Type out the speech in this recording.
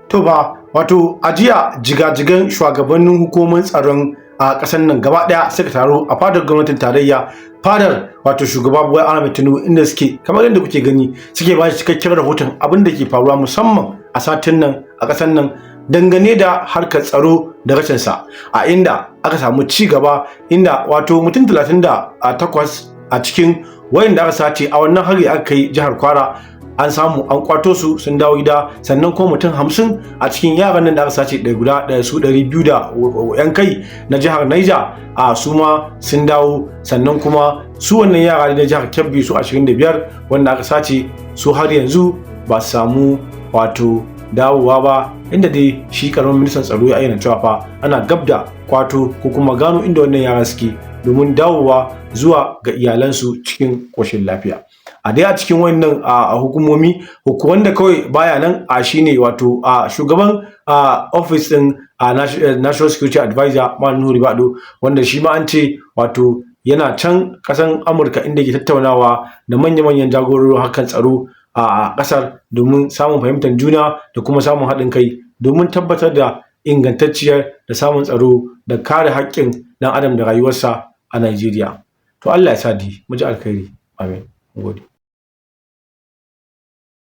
To ba wato a jiya jigajigan shugabannin hukumar tsaron a ƙasar nan gaba ɗaya suka taro a fadar gwamnatin tarayya, fadar wato shugaba Bola Ahmed Tinubu, inda suke kamar yadda kuke gani suke ba shi cikakken rahoton abin da ke faruwa musamman a satin nan a ƙasar nan dangane da harkar tsaro da rashin sa, a inda aka samu ci gaba inda wato mutum 38 a cikin wayanda aka sace a wannan hari aka kai jihar Kwara an samu an kwato su sun dawo gida, sannan kuma mutum 50 a cikin yaran nan da aka sace guda da su 200 da yan kai na jihar Niger a su ma sun dawo, sannan kuma su wannan yara na jihar Kebbi su 25 wanda aka sace su har yanzu ba su samu wato dawowa ba, inda dai shi karamin ministan tsaro ya ayyana cewa fa ana gab da kwato ko kuma gano inda wannan yara suke domin dawowa zuwa ga iyalansu cikin ƙoshin lafiya. A dai a cikin wannan hukumomi wanda kawai baya nan a shine wato shugaban office din National Security Advisor Malam Nuhu Ribado, wanda shi ma an ce wato yana can ƙasan Amurka inda ke tattaunawa da manya-manyan jagororin hakan tsaro a ƙasar domin samun fahimtar juna da kuma samun haɗin kai domin tabbatar da ingantacciyar da samun tsaro da kare haƙƙin ɗan adam da rayuwarsa a Najeriya. To Allah ya sa mu ji alkhairi. Amin. Gode.